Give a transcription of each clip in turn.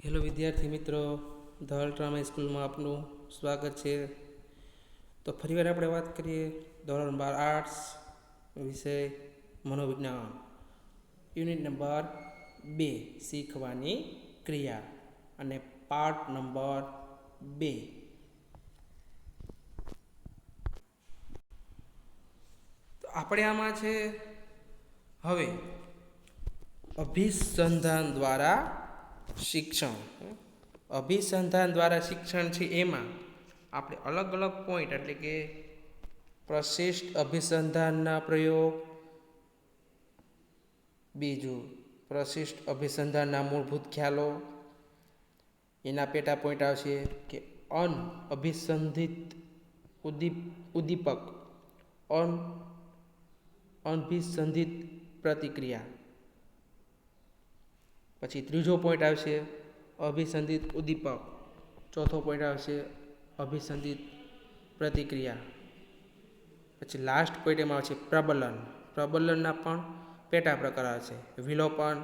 Hello વિદ્યાર્થી મિત્રો, Dhaval drama સ્કૂલમાં આપનું સ્વાગત છે. તો ફરીવાર આપણે વાત કરીએ ધોરણ 12 આર્ટ્સ વિષય મનોવિજ્ઞાન, યુનિટ નંબર 2 શીખવાની ક્રિયા અને પાર્ટ નંબર 2. તો આપણે આમાં છે હવે અભિસંધાન દ્વારા શિક્ષણ. અભિસંધાન દ્વારા શિક્ષણ છે એમાં આપણે અલગ અલગ પોઈન્ટ એટલે કે પ્રશિષ્ટ અભિસંધાનના પ્રયોગ, બીજું પ્રશિષ્ટ અભિસંધાનના મૂળભૂત ખ્યાલો, એના પેટા પોઈન્ટ આવશે કે અનઅભિસંધિત ઉદ્દીપક, અનઅભિસંધિત પ્રતિક્રિયા. પછી ત્રીજો પોઈન્ટ આવશે અભિસંધિત ઉદ્દીપક, ચોથો પોઈન્ટ આવશે અભિસંધિત પ્રતિક્રિયા. પછી લાસ્ટ પોઈન્ટ એમાં આવશે પ્રબલન. પ્રબલનના પણ પેટા પ્રકાર આવશે: વિલોપન,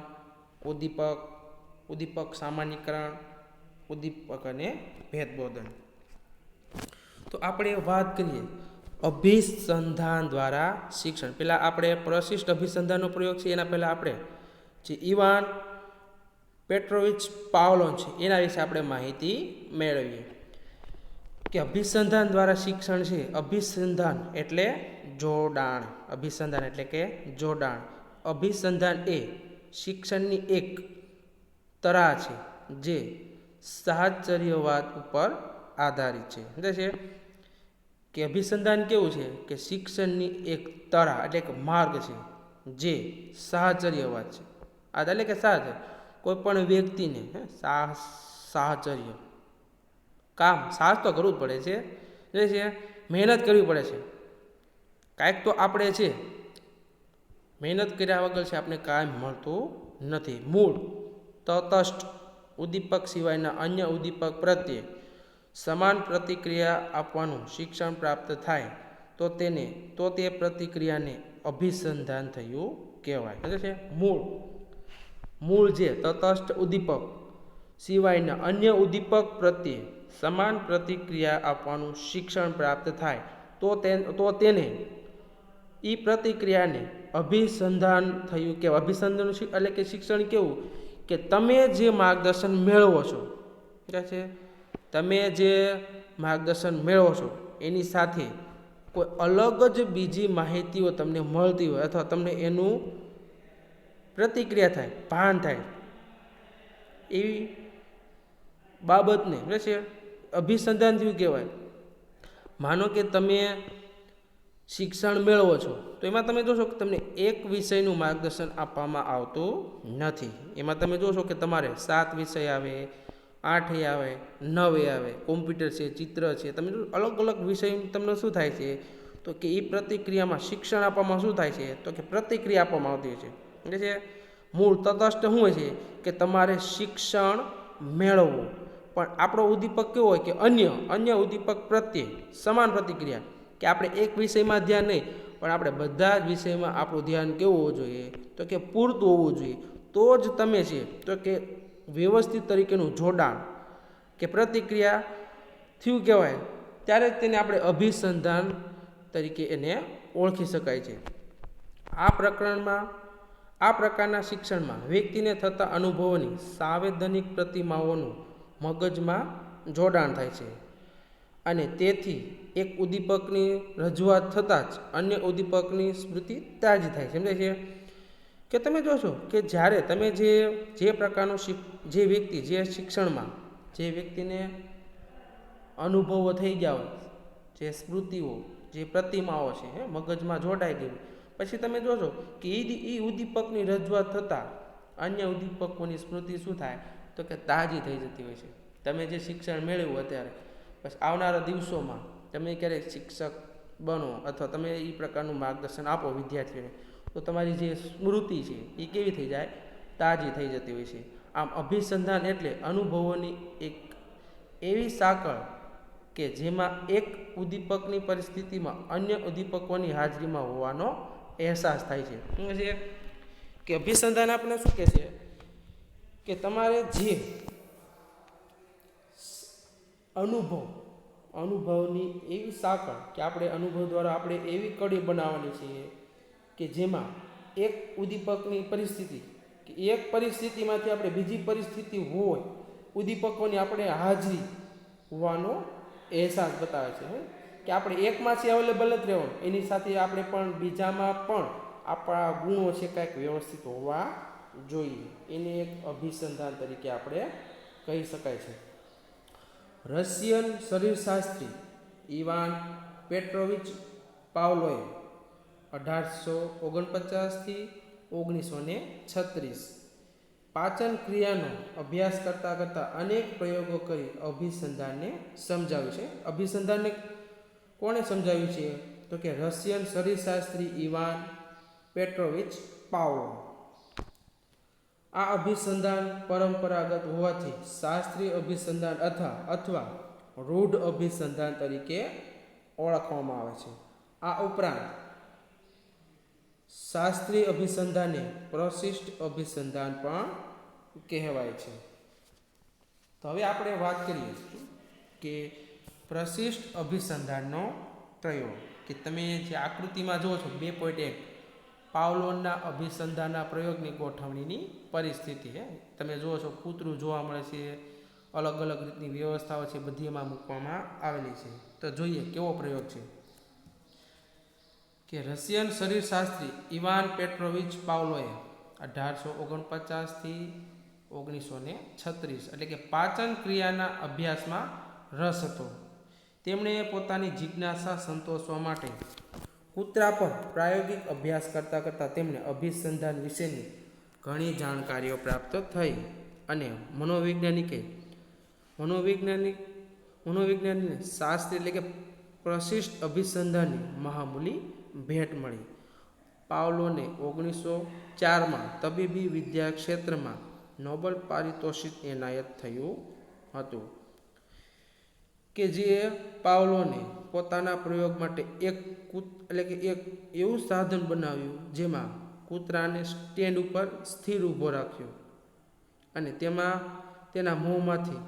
ઉદ્દીપક સામાન્યકરણ, ઉદ્દીપક અને ભેદબોધન. તો આપણે વાત કરીએ અભિસંધાન દ્વારા શિક્ષણ. પહેલાં આપણે પ્રશિષ્ટ અભિસંધાનનો પ્રયોગ છે એના પહેલાં આપણે જે ઇવાન પેટ્રોવિચ પાવલોવ છે એના વિશે આપણે માહિતી મેળવીએ કે અભિસંધાન દ્વારા શિક્ષણ છે. અભિસંધાન એટલે જોડાણ. અભિસંધાન એટલે કે જોડાણ. અભિસંધાન એ શિક્ષણની એક તરાહ છે જે સાહચર્યવાદ ઉપર આધારિત છે. સમજે છે કે અભિસંધાન કેવું છે કે શિક્ષણની એક તરાહ એટલે કે માર્ગ છે જે સાહચર્યવાદ છે. એટલે કે સાહચર્ય કોઈ પણ વ્યક્તિને સાહચર્ય કામ સાહસ તો કરવું જ પડે છે, જે છે મહેનત કરવી પડે છે. કાંઈક તો આપણે છે મહેનત કર્યા વગર છે આપણે કાંઈ મળતું નથી. મૂળ તટસ્થ ઉદ્દીપક સિવાયના અન્ય ઉદ્દીપક પ્રત્યે સમાન પ્રતિક્રિયા આપવાનું શિક્ષણ પ્રાપ્ત થાય તો તે પ્રતિક્રિયાને અભિસંધાન થયું કહેવાય. એટલે છે મૂળ જે તટસ્થ ઉદ્દીપક સિવાયના અન્ય ઉદ્દીપક પ્રત્યે સમાન પ્રતિક્રિયા આપવાનું શિક્ષણ પ્રાપ્ત થાય તો તેને એ પ્રતિક્રિયાને અભિસંધાન થયું કે અભિસંધાન એટલે કે શિક્ષણ કેવું કે તમે જે માર્ગદર્શન મેળવો છો, છે તમે જે માર્ગદર્શન મેળવો છો એની સાથે કોઈ અલગ જ બીજી માહિતીઓ તમને મળતી હોય અથવા તમને એનું પ્રતિક્રિયા થાય, ભાન થાય, એવી બાબતને છે અભિસંધાન થયું કહેવાય. માનો કે તમે શિક્ષણ મેળવો છો તો એમાં તમે જોશો કે તમને એક વિષયનું માર્ગદર્શન આપવામાં આવતું નથી. એમાં તમે જોશો કે તમારે 7 વિષય આવે, 8 આવે, 9 આવે, કોમ્પ્યુટર છે, ચિત્ર છે, તમે અલગ અલગ વિષય તમને શું થાય છે તો કે એ પ્રતિક્રિયામાં શિક્ષણ આપવામાં શું થાય છે તો કે પ્રતિક્રિયા આપવામાં આવતી છે. એટલે છે મૂળ તટસ્થ શું હોય છે કે તમારે શિક્ષણ મેળવવું, પણ આપણો ઉદ્દીપક કેવો હોય કે અન્ય ઉદ્દીપક પ્રત્યે સમાન પ્રતિક્રિયા, કે આપણે એક વિષયમાં ધ્યાન નહીં પણ આપણે બધા જ વિષયમાં આપણું ધ્યાન કેવું હોવું જોઈએ તો કે પૂરતું હોવું જોઈએ. તો જ તમે છે તો કે વ્યવસ્થિત તરીકેનું જોડાણ કે પ્રતિક્રિયા થયું કહેવાય, ત્યારે જ તેને આપણે અભિસંધાન તરીકે એને ઓળખી શકાય છે. આ પ્રકારના શિક્ષણમાં વ્યક્તિને થતા અનુભવોની સાંવેદનિક પ્રતિમાઓનું મગજમાં જોડાણ થાય છે અને તેથી એક ઉદ્દીપકની રજૂઆત થતાં જ અન્ય ઉદ્દીપકની સ્મૃતિ તાજી થાય છે. સમજાય છે કે તમે જોશો કે જ્યારે તમે જે પ્રકારનું જે વ્યક્તિ જે શિક્ષણમાં જે વ્યક્તિને અનુભવો થઈ ગયા હોય, જે સ્મૃતિઓ જે પ્રતિમાઓ છે મગજમાં જોડાઈ ગઈ, પછી તમે જોશો કે એ ઉદ્દીપકની રજૂઆત થતાં અન્ય ઉદ્દીપકોની સ્મૃતિ શું થાય તો કે તાજી થઈ જતી હોય છે. તમે જે શિક્ષણ મેળવ્યું અત્યારે પછી આવનારા દિવસોમાં તમે ક્યારેક શિક્ષક બનો અથવા તમે એ પ્રકારનું માર્ગદર્શન આપો વિદ્યાર્થીઓને તો તમારી જે સ્મૃતિ છે એ કેવી થઈ જાય, તાજી થઈ જતી હોય છે. આમ અભિસંધાન એટલે અનુભવોની એક એવી સાંકળ કે જેમાં એક ઉદ્દીપકની પરિસ્થિતિમાં અન્ય ઉદ્દીપકોની હાજરીમાં હોવાનો અહેસાસ થાય છે. શું છે કે અભિસંધાન આપણે શું કહે છે કે તમારે જે અનુભવની એવી સાંકળ કે આપણે અનુભવ દ્વારા આપણે એવી કડી બનાવવાની છે કે જેમાં એક ઉદ્દીપકની પરિસ્થિતિ કે એક પરિસ્થિતિમાંથી આપણે બીજી પરિસ્થિતિ હોય ઉદ્દીપકોની આપણે હાજરી હોવાનો અહેસાસ બતાવે છે કે આપણે એકમાંથી અવેલેબલ જ રહેવાનું, એની સાથે આપણે પણ બીજામાં પણ આપણા ગુણો છે કાંઈક વ્યવસ્થિત હોવા જોઈએ. એને એક અભિસંધાન તરીકે આપણે કહી શકાય છે. રશિયન શરીરશાસ્ત્રી ઇવાન પેટ્રોવિચ પાવલોએ 1849 1936 પાચન ક્રિયાનો અભ્યાસ કરતાં અનેક પ્રયોગો કરી અભિસંધાનને સમજાવ્યું છે. અભિસંધાનને કોણે સમજાવ્યું છે? તો કે રશિયન શરીરશાસ્ત્રી ઇવાન પેટ્રોવિચ પાવલો. આ અભિસંધાન પરંપરાગત હોવાથી શાસ્ત્રીય અભિસંધાન અથવા રૂઢ અભિસંધાન તરીકે ઓળખવામાં આવે છે. આ ઉપરાંત શાસ્ત્રીય અભિસંધાનને પ્રશિષ્ટ અભિસંધાન પણ કહેવાય છે. તો હવે આપણે વાત કરીએ કે પ્રશિષ્ટ અભિસંધાનનો પ્રયોગ કે તમે જે આકૃતિમાં જુઓ છો 2.1 પાવલોના અભિસંધાનના પ્રયોગની ગોઠવણીની પરિસ્થિતિ તમે જુઓ છો કૂતરું જોવા મળે છે, અલગ અલગ રીતની વ્યવસ્થાઓ છે બધી એમાં મૂકવામાં આવેલી છે. તો જોઈએ કેવો પ્રયોગ છે કે રશિયન શરીરશાસ્ત્રી ઇવાન પેટ્રોવિચ પાવલોએ 1849 1936 એટલે કે પાચન ક્રિયાના અભ્યાસમાં રસ હતો. તેમણે પોતાની જિજ્ઞાસા સંતોષવા માટે કૂતરા પર પ્રાયોગિક અભ્યાસ કરતાં તેમને અભિસંધાન વિશેની ઘણી જાણકારીઓ પ્રાપ્ત થઈ અને મનોવિજ્ઞાનીને શાસ્ત્રી એટલે કે પ્રશિષ્ટ અભિસંધાનની મહામૂલી ભેટ મળી. પાવલોને 1904માં તબીબી વિદ્યા ક્ષેત્રમાં નોબેલ પારિતોષિક એનાયત થયું હતું કે જે પાવલોને પોતાના પ્રયોગ માટે એક એવું સાધન બનાવ્યું જેમાં કૂતરાને સ્ટેન્ડ ઉપર સ્થિર ઊભો રાખ્યો અને તેમાં તેના મોંમાંથી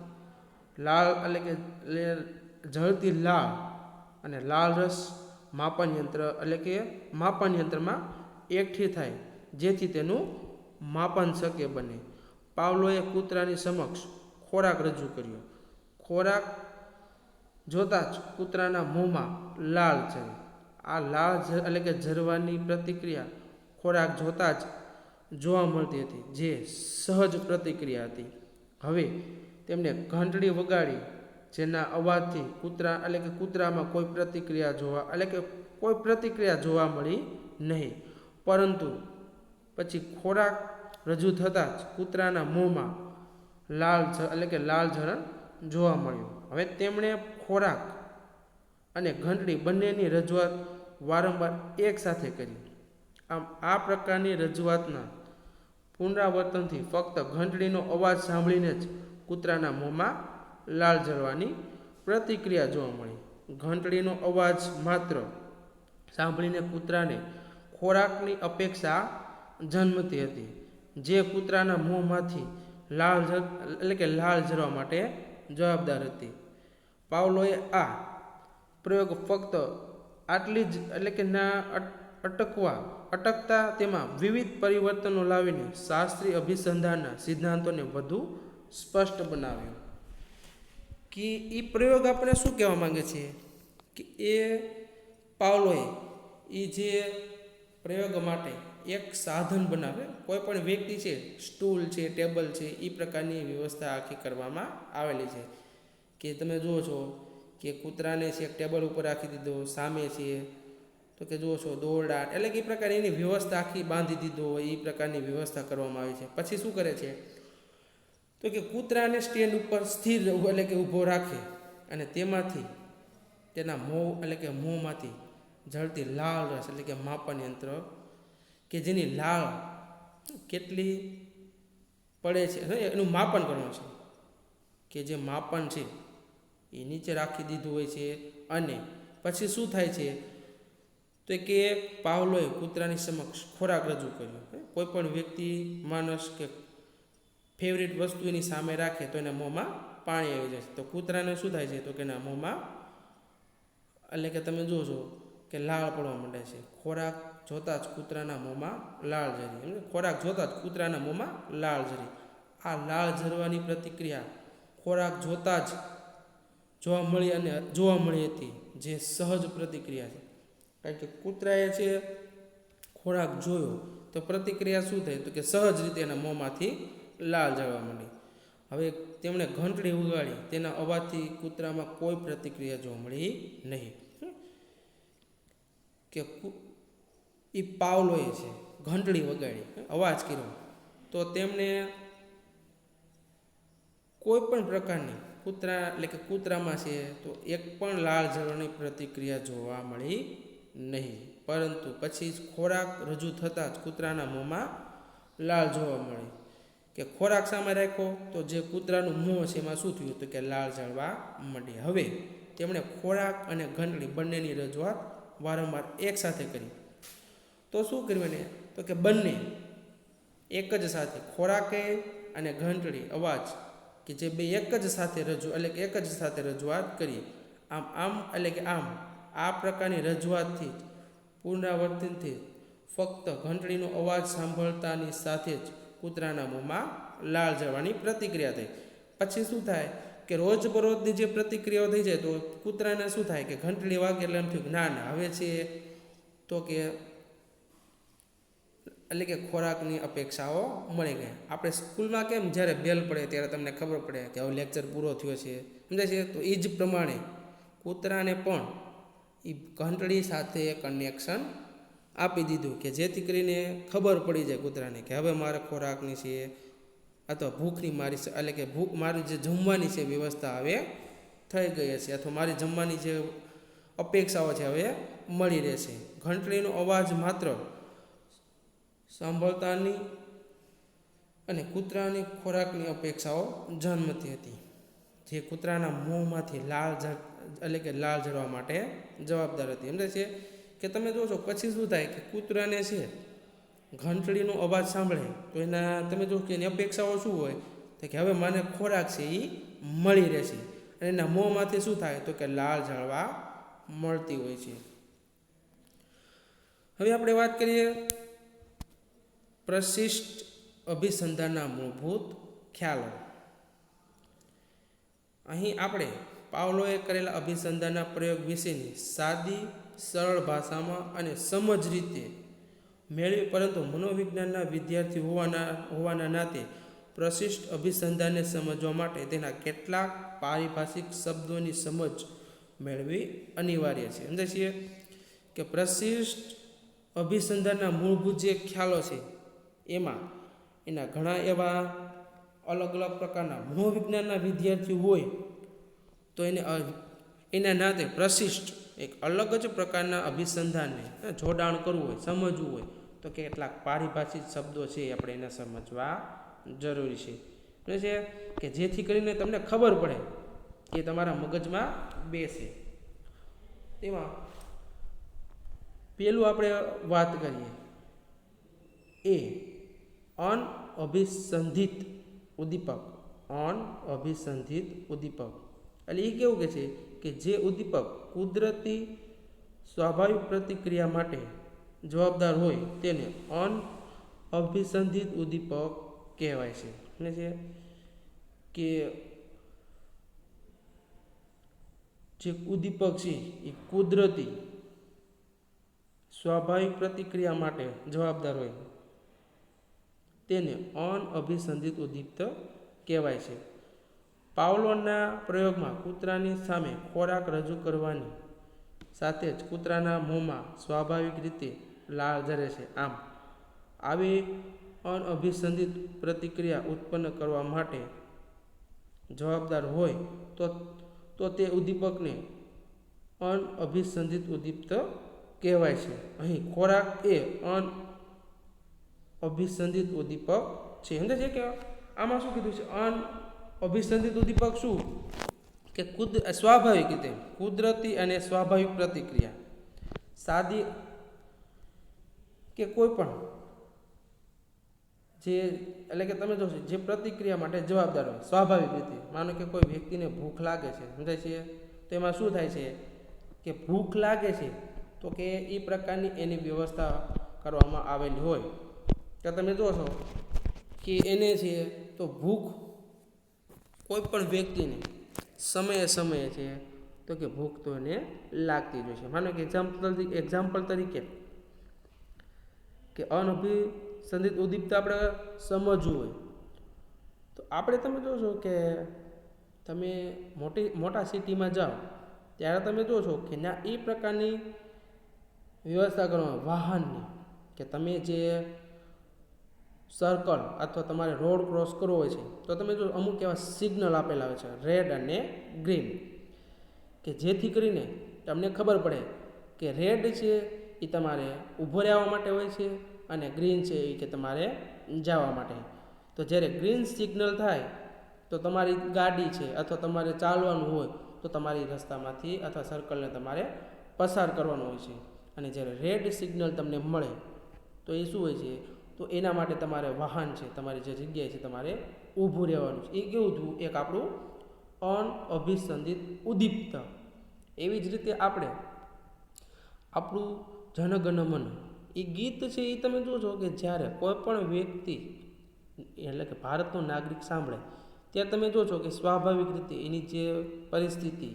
લાળ એટલે કે ઝરતી લાળ અને લાળ રસ માપન યંત્રમાં એકઠી થાય જેથી તેનું માપન શક્ય બને. પાવલોએ કૂતરાની સમક્ષ ખોરાક રજૂ કર્યો. ખોરાક જોતાં જ કૂતરાના મોંમાં લાળ ઝરી. આ લાળ એટલે કે ઝરવાની પ્રતિક્રિયા ખોરાક જોતાં જ જોવા મળતી હતી, જે સહજ પ્રતિક્રિયા હતી. હવે તેમને ઘંટડી વગાડી જેના અવાજથી કૂતરામાં કોઈ પ્રતિક્રિયા જોવા મળી નહીં, પરંતુ પછી ખોરાક રજૂ થતાં જ કૂતરાના મોંમાં લાળઝરણ જોવા મળ્યું. હવે તેમણે ખોરાક અને ઘંટડી બંનેની રજૂઆત વારંવાર એક સાથે કરી. આમ આ પ્રકારની રજૂઆતના પુનરાવર્તનથી ફક્ત ઘંટડીનો અવાજ સાંભળીને જ કૂતરાના મોંમાં લાળ ઝરવાની પ્રતિક્રિયા જોવા મળી. ઘંટડીનો અવાજ માત્ર સાંભળીને કૂતરાને ખોરાકની અપેક્ષા જન્મતી હતી, જે કૂતરાના મોંમાંથી લાળ ઝરવા માટે જવાબદાર હતી. પાવલોએ આ પ્રયોગ ફક્ત આટલી જ અટકતા તેમાં વિવિધ પરિવર્તનો લાવીને શાસ્ત્રીય અભિસંધાનના સિદ્ધાંતોને વધુ સ્પષ્ટ બનાવ્યો. કે એ પ્રયોગ આપણે શું કહેવા માંગે છે કે એ પાવલોએ એ જે પ્રયોગ માટે એક સાધન બનાવે. કોઈ પણ વ્યક્તિ છે, સ્ટૂલ છે, ટેબલ છે, એ પ્રકારની વ્યવસ્થા આખી કરવામાં આવેલી છે કે તમે જુઓ છો કે કૂતરાને છે ટેબલ ઉપર રાખી દીધો, સામે છે તો કે જુઓ છો દોરડા એટલે કે એ પ્રકારની એની વ્યવસ્થા આખી બાંધી દીધો હોય એ પ્રકારની વ્યવસ્થા કરવામાં આવી છે. પછી શું કરે છે તો કે કૂતરાને સ્ટેન્ડ ઉપર સ્થિર ઊભો રાખે અને તેમાંથી તેના મોંમાંથી ઝરતી લાળ રસ એટલે કે માપન યંત્ર કે જેની લાળ કેટલી પડે છે એનું માપન કરવાનું છે કે જે માપન છે એ નીચે રાખી દીધું હોય છે. અને પછી શું થાય છે તો કે પાવલોએ કૂતરાની સમક્ષ ખોરાક રજૂ કર્યો. કોઈ પણ વ્યક્તિ, માણસ કે ફેવરિટ વસ્તુ એની સામે રાખે તો એના મોંમાં પાણી આવી જાય છે. તો કૂતરાને શું થાય છે? તો કે એના મોંમાં એટલે કે તમે જોશો કે લાળ પડવા માંડે છે. ખોરાક જોતાં જ કૂતરાના મોંમાં લાળ ઝરી. ખોરાક જોતાં જ કૂતરાના મોંમાં લાળ ઝરી. આ લાળ ઝરવાની પ્રતિક્રિયા ખોરાક જોતાં જ જોવા મળી હતી, જે સહજ પ્રતિક્રિયા છે. કારણ કે કૂતરાએ છે ખોરાક જોયો તો પ્રતિક્રિયા શું થઈ? તો કે સહજ રીતે એના મોંમાંથી લાળ ઝરવા માંડી. હવે તેમણે ઘંટડી ઉગાડી, તેના અવાજથી કૂતરામાં કોઈ પ્રતિક્રિયા જોવા મળી નહીં. કે એ પાવલોએ છે ઘંટડી વગાડી, અવાજ કર્યો, તો તેમને કોઈ પણ પ્રકારની એટલે કે કૂતરામાં છે તો એક પણ લાળ ઝરવાની પ્રતિક્રિયા જોવા મળી નહીં. પરંતુ પછી ખોરાક રજૂ થતાં જ કૂતરાના મોંમાં લાળ જોવા મળી. કે ખોરાક સામે રાખ્યો તો જે કૂતરાનું મોં છે એમાં શું થયું? તો કે લાળ ઝરવા માંડી. હવે તેમણે ખોરાક અને ઘંટડી બંનેની રજૂઆત વારંવાર એક સાથે કરી. તો શું કર્યું એને? તો કે બંને એક જ સાથે ખોરાકે અને ઘંટડી અવાજ કે જે બે એક જ સાથે રજૂઆત કરી. આમ એટલે કે આ પ્રકારની રજૂઆતથી પુનરાવર્તનથી ફક્ત ઘંટડીનો અવાજ સાંભળતાની સાથે જ કૂતરાના મોંમાં લાળ ઝરવાની પ્રતિક્રિયા થઈ. પછી શું થાય કે રોજબરોજની જે પ્રતિક્રિયાઓ થઈ જાય તો કૂતરાને શું થાય કે ઘંટડી વાગે એટલે એમ થયું ના હવે છે તો કે એટલે કે ખોરાકની અપેક્ષાઓ મળી ગઈ. આપણે સ્કૂલમાં કેમ જ્યારે બેલ પડે ત્યારે તમને ખબર પડે કે હવે લેક્ચર પૂરો થયો છે, સમજાય છે? તો એ જ પ્રમાણે કૂતરાને પણ એ ઘંટડી સાથે કનેક્શન આપી દીધું કે જેથી કરીને ખબર પડી જાય કૂતરાને કે હવે મારે ખોરાકની છે અથવા ભૂખની એટલે કે મારી જે જમવાની છે વ્યવસ્થા હવે થઈ ગઈ હશે, અથવા મારી જમવાની જે અપેક્ષાઓ છે હવે મળી રહેશે. ઘંટડીનો અવાજ માત્ર સાંભળતાની અને કૂતરાની ખોરાકની અપેક્ષાઓ જન્મતી હતી, જે કૂતરાના મોંમાંથી લાળ ઝરવા માટે જવાબદાર હતી. સમજે છે કે તમે જોશો પછી શું થાય કે કૂતરાને છે ઘંટડીનો અવાજ સાંભળે તો તમે જો કે એની અપેક્ષાઓ શું હોય? તો કે હવે મને ખોરાક છે એ મળી રહેશે, અને એના મોંમાંથી શું થાય? તો કે લાળ ઝરવા મળતી હોય છે. હવે આપણે વાત કરીએ પ્રશિષ્ટ અભિસંધાનના મૂળભૂત ખ્યાલો. અહીં આપણે પાવલોએ કરેલા અભિસંધાનના પ્રયોગ વિશેની સાદી સરળ ભાષામાં અને સમજ રીતે મેળવી, પરંતુ મનોવિજ્ઞાનના વિદ્યાર્થી હોવાના નાતે પ્રશિષ્ટ અભિસંધાનને સમજવા માટે તેના કેટલાક પારિભાષિક શબ્દોની સમજ મેળવી અનિવાર્ય છે. સમજાય છે કે પ્રશિષ્ટ અભિસંધાનના મૂળભૂત જે ખ્યાલો છે એના ઘણા એવા અલગ અલગ પ્રકારના મનોવિજ્ઞાનના વિદ્યાર્થીઓ હોય તો એના નાતે પ્રશિષ્ટ એક અલગ જ પ્રકારના અભિસંધાનને જોડાણ કરવું હોય, સમજવું હોય તો કેટલાક પારિભાષિક શબ્દો છે આપણે એને સમજવા જરૂરી છે કે જેથી કરીને તમને ખબર પડે કે તમારા મગજમાં બેસે. તેમાં પેલું આપણે વાત કરીએ અનઅભિસંધિત ઉદ્દીપક. અનઅભિસંધિત ઉદ્દીપક એટલે એ કેવું કે છે કે જે ઉદ્દીપક કુદરતી સ્વાભાવિક પ્રતિક્રિયા માટે જવાબદાર હોય તેને અનઅભિસંધિત ઉદ્દીપક કહેવાય છે. એટલે છે કે જે ઉદ્દીપક છે એ કુદરતી સ્વાભાવિક પ્રતિક્રિયા માટે જવાબદાર હોય તેને અનઅભિસંધિત ઉદ્દીપક કહેવાય છે. પાવલોના પ્રયોગમાં કૂતરાની સામે ખોરાક રજૂ કરવાની સાથે જ કૂતરાના મોંમાં સ્વાભાવિક રીતે લાળ ઝરે છે. આમ આવી અનઅભિસંધિત પ્રતિક્રિયા ઉત્પન્ન કરવા માટે જવાબદાર હોય તો તે ઉદ્દીપકને અનઅભિસંધિત ઉદ્દીપક કહેવાય છે. અહીં ખોરાક એ અનઅભિસંધિત ઉદ્દીપક છે. સમજે છે કે આમાં શું કીધું છે? અનઅભિસંધિત ઉદ્દીપક શું કે સ્વાભાવિક રીતે કુદરતી અને સ્વાભાવિક પ્રતિક્રિયા સાદી કે કોઈ પણ જે એટલે કે તમે જોશો જે પ્રતિક્રિયા માટે જવાબદાર હોય સ્વાભાવિક રીતે, માનો કે કોઈ વ્યક્તિને ભૂખ લાગે છે, સમજાય છે, તો એમાં શું થાય છે કે ભૂખ લાગે છે તો કે એ પ્રકારની એની વ્યવસ્થા કરવામાં આવેલી હોય. તો તમે જોશો કે એને છે તો ભૂખ કોઈ પણ વ્યક્તિને સમયે સમયે છે તો કે ભૂખ તો એને લાગતી જ હોય છે. માનો કે એક્ઝામ્પલ તરીકે કે અનઅભિસંધિત ઉદ્દીપકતા આપણે સમજવું હોય તો આપણે તમે જોશો કે તમે મોટા સિટીમાં જાઓ ત્યારે તમે જોશો કે ના એ પ્રકારની વ્યવસ્થા કરવામાં વાહનની, કે તમે જે સર્કલ અથવા તમારે રોડ ક્રોસ કરવો હોય છે તો તમે જો અમુક એવા સિગ્નલ આપેલા હોય છે રેડ અને ગ્રીન, કે જેથી કરીને તમને ખબર પડે કે રેડ છે એ તમારે ઊભો રહેવા માટે હોય છે અને ગ્રીન છે એ કે તમારે જવા માટે. તો જ્યારે ગ્રીન સિગ્નલ થાય તો તમારી ગાડી છે અથવા તમારે ચાલવાનું હોય તો તમારી રસ્તામાંથી અથવા સર્કલને તમારે પસાર કરવાનું હોય છે. અને જ્યારે રેડ સિગ્નલ તમને મળે તો એ શું હોય છે, તો એના માટે તમારે વાહન છે તમારી જે જગ્યાએ છે તમારે ઊભું રહેવાનું છે. એ કેવું થયું, એક આપણું અનઅભિસંધિત ઉદ્દીપક. એવી જ રીતે આપણે આપણું જનગણ મન એ ગીત છે એ તમે જોશો કે જ્યારે કોઈ પણ વ્યક્તિ એટલે કે ભારતનો નાગરિક સાંભળે ત્યારે તમે જોશો કે સ્વાભાવિક રીતે એની જે પરિસ્થિતિ,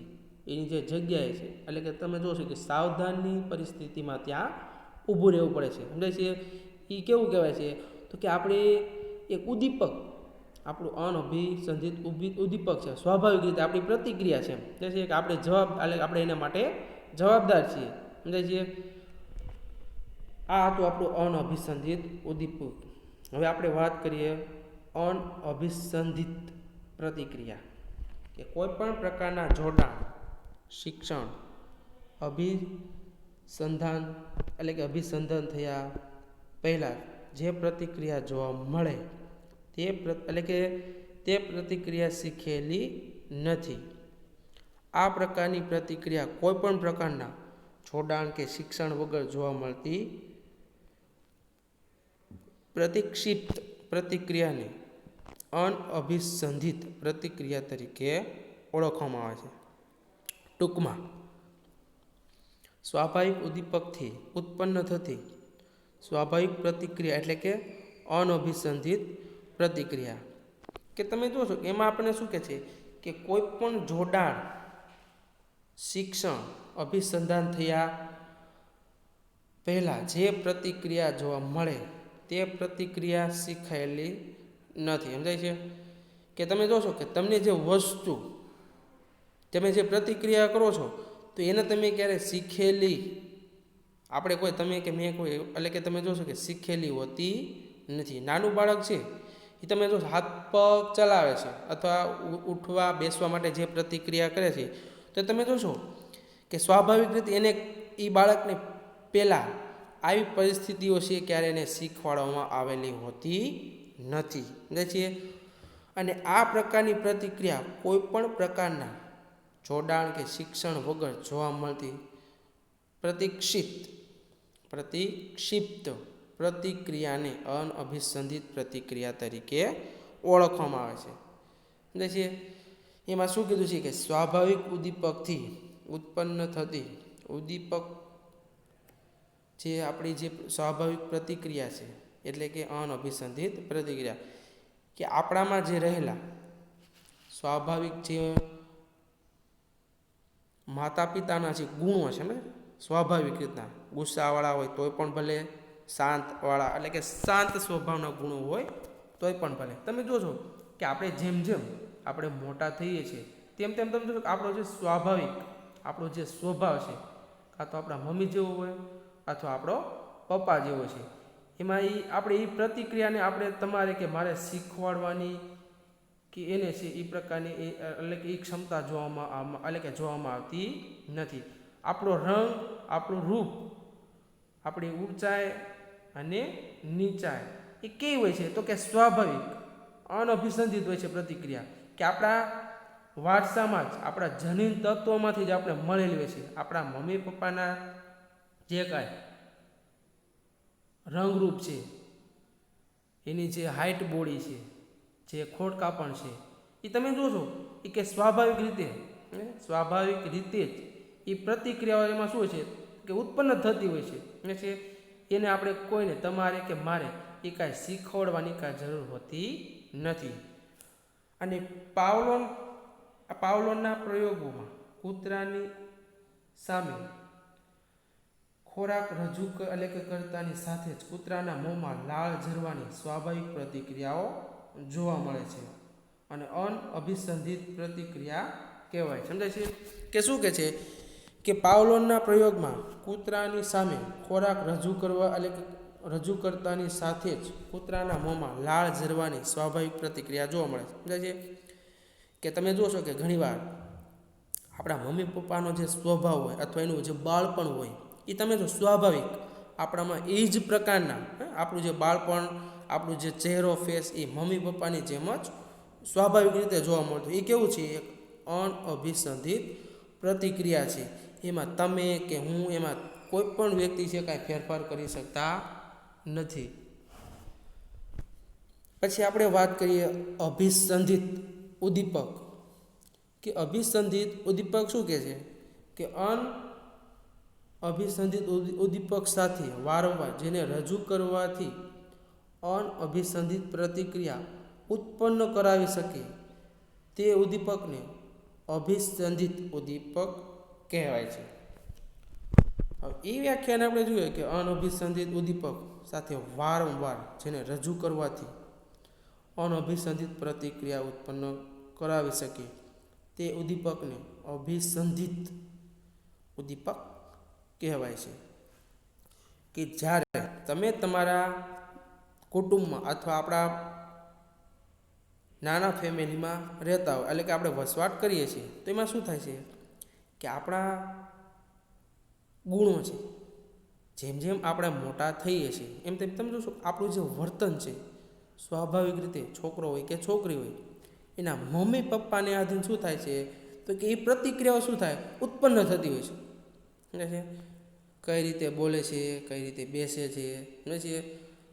એની જે જગ્યાએ છે એટલે કે તમે જોશો કે સાવધાનની પરિસ્થિતિમાં ત્યાં ઊભું રહેવું પડે છે. સમજાય છે? એ કેવું કહેવાય છે તો કે આપણે એક ઉદ્દીપક, આપણું અનઅભિસંધિત ઉદ્દીપક છે, સ્વાભાવિક રીતે આપણી પ્રતિક્રિયા છે, એટલે કે આપણે આપણે એના માટે જવાબદાર છીએ. સમજાય છે? આ હતું આપણું અનઅભિસંધિત ઉદ્દીપક. હવે આપણે વાત કરીએ અનઅભિસંધિત પ્રતિક્રિયા, કે કોઈ પણ પ્રકારના જોડાણ, શિક્ષણ, અભિસંધાન એટલે કે અભિસંધાન થયા પહેલાં જે પ્રતિક્રિયા જોવા મળે તે એટલે કે તે પ્રતિક્રિયા શીખેલી નથી. આ પ્રકારની પ્રતિક્રિયા કોઈ પણ પ્રકારના જોડાણ કે શિક્ષણ વગર જોવા મળતી પ્રતિક્ષિપ્ત પ્રતિક્રિયાને અનઅભિસંધિત પ્રતિક્રિયા તરીકે ઓળખવામાં આવે છે. ટૂંકમાં સ્વાભાવિક ઉદ્દીપકથી ઉત્પન્ન થતી સ્વાભાવિક પ્રતિક્રિયા એટલે કે અનઅભિસંધિત પ્રતિક્રિયા, કે તમે જોશો એમાં આપણને શું કહે છે કે કોઈ પણ જોડાણ, શિક્ષણ, અભિસંધાન થયા પહેલાં જે પ્રતિક્રિયા જોવા મળે તે પ્રતિક્રિયા શીખાયેલી નથી. સમજાય છે? કે તમે જોશો કે તમને જે વસ્તુ, તમે જે પ્રતિક્રિયા કરો છો તો એને તમે ક્યારે શીખેલી, આપણે કોઈ તમે કે મેં કોઈ એટલે કે તમે જોશો કે શીખેલી હોતી નથી. નાનું બાળક છે એ તમે જો હાથ પગ ચલાવે છે અથવા ઉઠવા બેસવા માટે જે પ્રતિક્રિયા કરે છે તો તમે જોશો કે સ્વાભાવિક રીતે એને એ બાળકને પહેલાં આવી પરિસ્થિતિઓ છે ક્યારે એને શીખવાડવામાં આવેલી હોતી નથી. સમજે છે? અને આ પ્રકારની પ્રતિક્રિયા કોઈ પણ પ્રકારના જોડાણ કે શિક્ષણ વગર જોવા મળતી પ્રતિક્ષિપ્ત પ્રતિક્રિયાને અનઅભિસંધિત પ્રતિક્રિયા તરીકે ઓળખવામાં આવે છે. સમજે છે? એમાં શું કીધું છે કે સ્વાભાવિક ઉદ્દીપકથી ઉત્પન્ન થતી ઉદ્દીપક જે આપણી જે સ્વાભાવિક પ્રતિક્રિયા છે એટલે કે અનઅભિસંધિત પ્રતિક્રિયા, કે આપણામાં જે રહેલા સ્વાભાવિક જે માતા પિતાના જે ગુણો છે ને, સ્વાભાવિક રીતના ગુસ્સાવાળા હોય તોય પણ ભલે, શાંતવાળા એટલે કે શાંત સ્વભાવના ગુણો હોય તોય પણ ભલે. તમે જોશો કે આપણે જેમ જેમ આપણે મોટા થઈએ છીએ તેમ તેમ તમે જોશો કે આપણો જે સ્વાભાવિક આપણો જે સ્વભાવ છે કાં તો આપણા મમ્મી જેવો હોય અથવા આપણો પપ્પા જેવો છે, એમાં આપણે એ પ્રતિક્રિયાને આપણે તમારે કે મારે શીખવાડવાની કે એને છે એ પ્રકારની એટલે કે એ ક્ષમતા જોવામાં આવતી નથી. આપણો રંગ, આપણું રૂપ, આપણી ઊંચાઈ અને નીચાઈ એ કેવી હોય છે તો કે સ્વાભાવિક અનઅભિસંધિત હોય છે પ્રતિક્રિયા, કે આપણા વારસામાં જ આપણા જનીન તત્વોમાંથી જ આપણે મળેલી હોય છે. આપણા મમ્મી પપ્પાના જે કાંઈ રંગરૂપ છે એની જે હાઇટ બોડી છે, જે ખોડકાપણ છે, એ તમે જોશો એ કે સ્વાભાવિક રીતે જ એ પ્રતિક્રિયાઓ એમાં શું છે કે ઉત્પન્ન થતી હોય છે. એને આપણે કોઈને તમારે કે મારે એ કાંઈ શીખવાડવાની કાંઈ જરૂર હોતી નથી. અને પાવલોના પ્રયોગોમાં કૂતરાની સામે ખોરાક રજૂ કરતાની સાથે જ કૂતરાના મોંમાં લાળ ઝરવાની સ્વાભાવિક પ્રતિક્રિયાઓ જોવા મળે છે અને અનઅભિસંધિત પ્રતિક્રિયા કહેવાય. સમજાય છે કે શું કે છે કે પાવલોના પ્રયોગમાં કૂતરાની સામે ખોરાક રજૂ કરતાની સાથે જ કૂતરાના મોંમાં લાળ ઝરવાની સ્વાભાવિક પ્રતિક્રિયા જોવા મળે છે. સમજાય છે કે તમે જોશો કે ઘણીવાર આપણા મમ્મી પપ્પાનો જે સ્વભાવ હોય અથવા એનું જે બાળપણ હોય એ તમે જો સ્વાભાવિક આપણામાં એ જ પ્રકારના આપણું જે બાળપણ, આપણું જે ચહેરો, ફેસ એ મમ્મી પપ્પાની જેમ જ સ્વાભાવિક રીતે જોવા મળતું. એ કેવું છે? એક અનઅભિસંધિત પ્રતિક્રિયા છે. એમાં તમે કે હું, એમાં કોઈ પણ વ્યક્તિ છે કાંઈ ફેરફાર કરી શકતા નથી. પછી આપણે વાત કરીએ અભિસંધિત ઉદ્દીપક. કે અભિસંધિત ઉદ્દીપક શું કહે છે કે અભિસંધિત ઉદ્દીપક સાથે વારંવાર જેને રજૂ કરવાથી અનઅભિસંધિત પ્રતિક્રિયા ઉત્પન્ન કરાવી શકે તે ઉદ્દીપકને અભિસંધિત ઉદ્દીપક કહેવાય છે. હવે એ વ્યાખ્યાને આપણે જોઈએ કે અનઅભિસંધિત ઉદ્દીપક સાથે વારંવાર જેને રજૂ કરવાથી અનઅભિસંધિત પ્રતિક્રિયા ઉત્પન્ન કરાવી શકે તે ઉદ્દીપકને અભિસંધિત ઉદ્દીપક કહેવાય છે. કે જ્યારે તમે તમારા કુટુંબમાં અથવા આપણા નાના ફેમિલીમાં રહેતા હોય, એટલે કે આપણે વસવાટ કરીએ છીએ, તો એમાં શું થાય છે કે આપણા ગુણો છે, જેમ જેમ આપણે મોટા થઈએ છીએ એમ તેમ તમે જોશો આપણું જે વર્તન છે સ્વાભાવિક રીતે છોકરો હોય કે છોકરી હોય એના મમ્મી પપ્પાને આધીન શું થાય છે તો કે એ પ્રતિક્રિયાઓ શું થાય ઉત્પન્ન થતી હોય છે. કઈ રીતે બોલે છે, કઈ રીતે બેસે છે,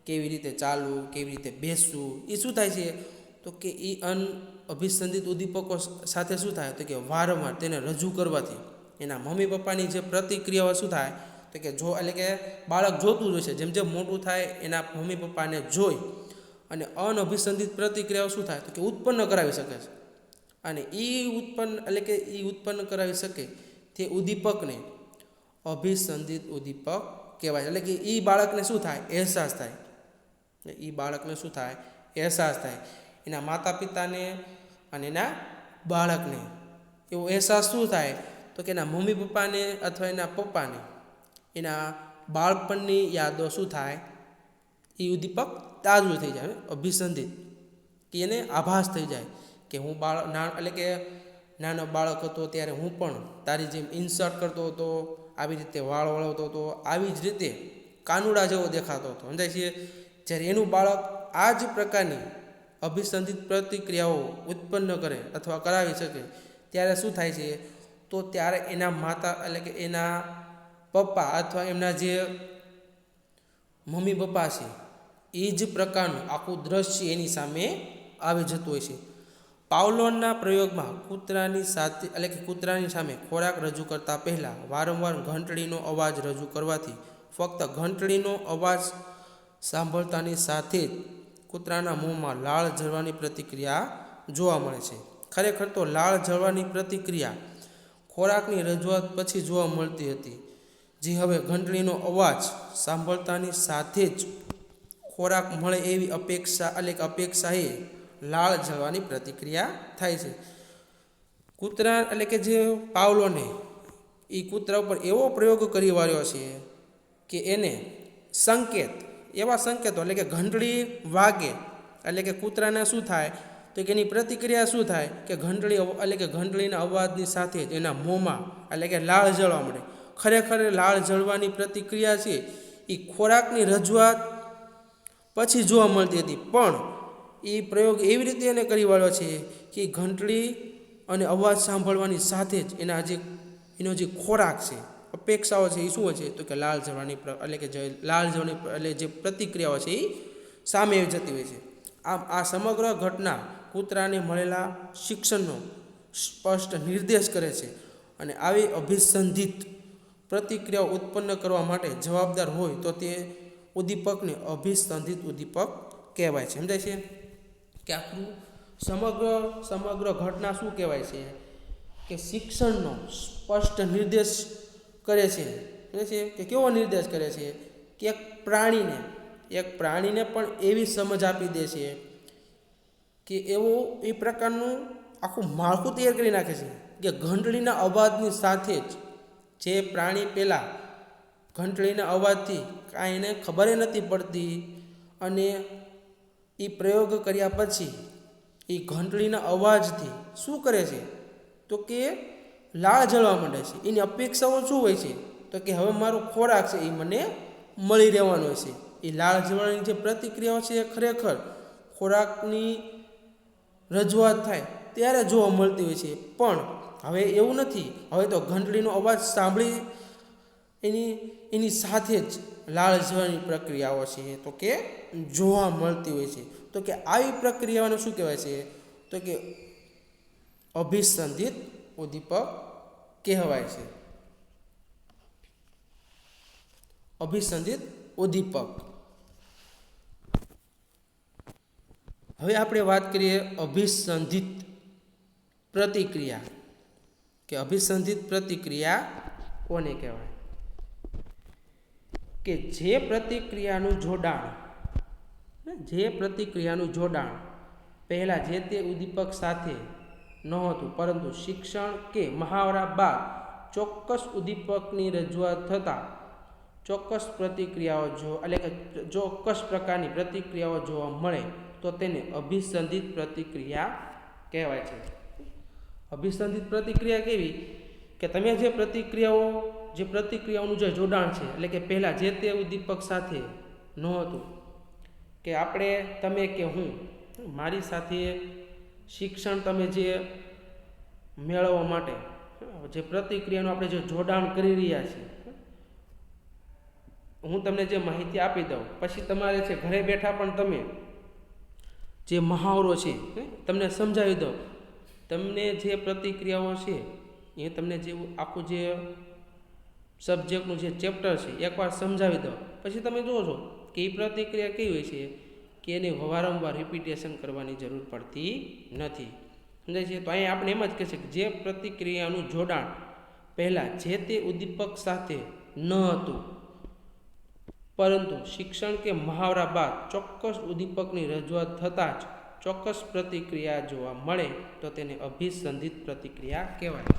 કેવી રીતે ચાલવું, કેવી રીતે બેસવું, એ શું થાય છે તો કે એ અનઅભિસંધિત ઉદ્દીપકો સાથે શું થાય તો કે વારંવાર તેને રજૂ કરવાથી એના મમ્મી પપ્પાની જે પ્રતિક્રિયાઓ શું થાય તો કે એટલે કે બાળક જોતું જ હોય છે. જેમ જેમ મોટું થાય એના મમ્મી પપ્પાને જોઈ અને અનઅભિસંધિત પ્રતિક્રિયાઓ શું થાય તો કે ઉત્પન્ન કરાવી શકે છે. અને એ ઉત્પન્ન કરાવી શકે તે ઉદ્દીપકને અભિસંધિત ઉદ્દીપક કહેવાય. એટલે કે એ બાળકને શું થાય અહેસાસ થાય, એના માતા પિતાને અને એના બાળકને એવો અહેસાસ શું થાય તો કે એના મમ્મી પપ્પાને અથવા એના પપ્પાને એના બાળપણની યાદો શું થાય એ ઉદ્દીપક તાજું થઈ જાય, અભિસંધિત, કે એને આભાસ થઈ જાય કે હું એટલે કે નાનો બાળક હતો ત્યારે હું પણ તારી જેમ ઇન્સર્ટ કરતો હતો, આવી રીતે વાળ વળવતો હતો, આવી જ રીતે કાનુડા જેવો દેખાતો હતો. સમજાય છે? જ્યારે એનું બાળક આ જ પ્રકારની અભિસંધિત પ્રતિક્રિયાઓ ઉત્પન્ન કરે અથવા કરાવી શકે ત્યારે શું થાય છે તો ત્યારે એના માતા એટલે કે એના પપ્પા અથવા એમના જે મમ્મી પપ્પા છે એ જ પ્રકારનું આખું દ્રશ્ય એની સામે આવી જતું હોય છે. પાવલોના પ્રયોગમાં કૂતરાની સામે ખોરાક રજૂ કરતા પહેલાં વારંવાર ઘંટડીનો અવાજ રજૂ કરવાથી ફક્ત ઘંટડીનો અવાજ સાંભળતાની સાથે જ કૂતરાના મોંમાં લાળ ઝરવાની પ્રતિક્રિયા જોવા મળે છે. ખરેખર તો લાળ ઝરવાની પ્રતિક્રિયા ખોરાકની રજૂઆત પછી જોવા મળતી હતી, જે હવે ઘંટડીનો અવાજ સાંભળતાની સાથે જ ખોરાક મળે એવી અપેક્ષાએ લાળ ઝરવાની પ્રતિક્રિયા થાય છે. કૂતરા એટલે કે જે પાવલોને એ કૂતરા ઉપર એવો પ્રયોગ કરી વાળ્યો છે કે એને એવા સંકેતો એટલે કે ઘંટડી વાગે એટલે કે કૂતરાને શું થાય તો કે એની પ્રતિક્રિયા શું થાય કે ઘંટડીના અવાજની સાથે જ એના મોંમાં એટલે કે લાળ ઝરવા મળે. ખરેખર લાળ ઝરવાની પ્રતિક્રિયા છે એ ખોરાકની રજૂઆત પછી જોવા મળતી હતી, પણ એ પ્રયોગ એવી રીતે એને કરી વાળ્યો છે કે ઘંટડી અને અવાજ સાંભળવાની સાથે જ એનો જે ખોરાક છે, અપેક્ષાઓ છે એ શું હોય છે તો કે લાળ ઝરવાની એટલે જે પ્રતિક્રિયાઓ છે એ સામે આવી જતી હોય છે. આમ આ સમગ્ર ઘટના કૂતરાને મળેલા શિક્ષણનો સ્પષ્ટ નિર્દેશ કરે છે અને આવી અભિસંધિત પ્રતિક્રિયાઓ ઉત્પન્ન કરવા માટે જવાબદાર હોય તો તે ઉદ્દીપકને અભિસંધિત ઉદ્દીપક કહેવાય છે. સમજાય છે કે આખું સમગ્ર ઘટના શું કહેવાય છે કે શિક્ષણનો સ્પષ્ટ નિર્દેશ કરે છે. કે કેવો નિર્દેશ કરે છે કે એક પ્રાણીને પણ એવી સમજ આપી દે છે કે એ પ્રકારનું આખું માળખું તૈયાર કરી નાખે છે કે ઘંટડીના અવાજની સાથે જ જે પ્રાણી પહેલાં ઘંટડીના અવાજથી કાંઈ એને ખબર નથી પડતી અને એ પ્રયોગ કર્યા પછી એ ઘંટડીના અવાજથી શું કરે છે તો કે લાળ ઝરવા માંડે છે. એની અપેક્ષાઓ શું હોય છે તો કે હવે મારો ખોરાક છે એ મને મળી રહેવાનો છે. એ લાળ ઝરવાની જે પ્રતિક્રિયાઓ છે એ ખરેખર ખોરાકની રજૂઆત થાય ત્યારે જોવા મળતી હોય છે. પણ હવે એવું નથી. હવે તો ઘંટડીનો અવાજ સાંભળી એની સાથે જ લાળ ઝરવાની પ્રક્રિયાઓ છે તો કે જોવા મળતી હોય છે. તો કે આવી પ્રક્રિયાઓને શું કહેવાય છે તો કે અભિસંધિત ઉદ્દીપક કહેવાય છે. અભિસંધિત ઉદ્દીપક. હવે આપણે વાત કરીએ અભિસંધિત પ્રતિક્રિયા કે અભિસંધિત પ્રતિક્રિયા કોને કહેવાય કે જે પ્રતિક્રિયાનું જોડાણ પહેલાં જે તે ઉદ્દીપક સાથે નહોતું પરંતુ શિક્ષણ કે મહાવરા બાદ ચોક્કસ ઉદ્દીપકની રજૂઆત થતાં ચોક્કસ પ્રકારની પ્રતિક્રિયાઓ જોવા મળે તો તેને અભિસંધિત પ્રતિક્રિયા કહેવાય છે. અભિસંધિત પ્રતિક્રિયા કેવી કે તમે જે પ્રતિક્રિયાઓનું જે જોડાણ છે એટલે કે પહેલાં જે તે ઉદ્દીપક સાથે નહોતું કે તમે કે હું મારી સાથે શિક્ષણ તમે જે મેળવવા માટે જે પ્રતિક્રિયાનું આપણે જે જોડાણ કરી રહ્યા છીએ, હું તમને જે માહિતી આપી દઉં પછી તમારે છે ઘરે બેઠા પણ તમે જે મહાવરો છે તમને સમજાવી દઉં, તમને જે પ્રતિક્રિયાઓ છે એ તમને જે આખું જે સબ્જેક્ટનું જે ચેપ્ટર છે એકવાર સમજાવી દો પછી તમે જોશો કે એ પ્રતિક્રિયા કેવી હોય છે કે એને વારંવાર રિપીટેશન કરવાની જરૂર પડતી નથી. સમજાય છે? તો અહીંયા આપણે એમ જ કહીએ કે જે પ્રતિક્રિયાનું જોડાણ પહેલાં જે તે ઉદ્દીપક સાથે ન હતું પરંતુ શિક્ષણ કે મહાવરા બાદ ચોક્કસ ઉદ્દીપકની રજૂઆત થતાં જ ચોક્કસ પ્રતિક્રિયા જોવા મળે તો તેને અભિસંધિત પ્રતિક્રિયા કહેવાય.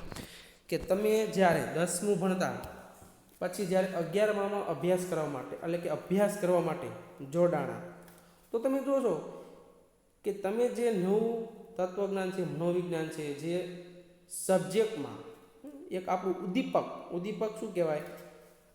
કે તમે જ્યારે 10મું ભણતા પછી જ્યારે 11મામાં અભ્યાસ કરવા માટે જોડાણા તો તમે જોશો કે તમે જે નવું તત્વજ્ઞાન છે, મનોવિજ્ઞાન છે, જે સબ્જેક્ટમાં એક આપણું ઉદ્દીપક શું કહેવાય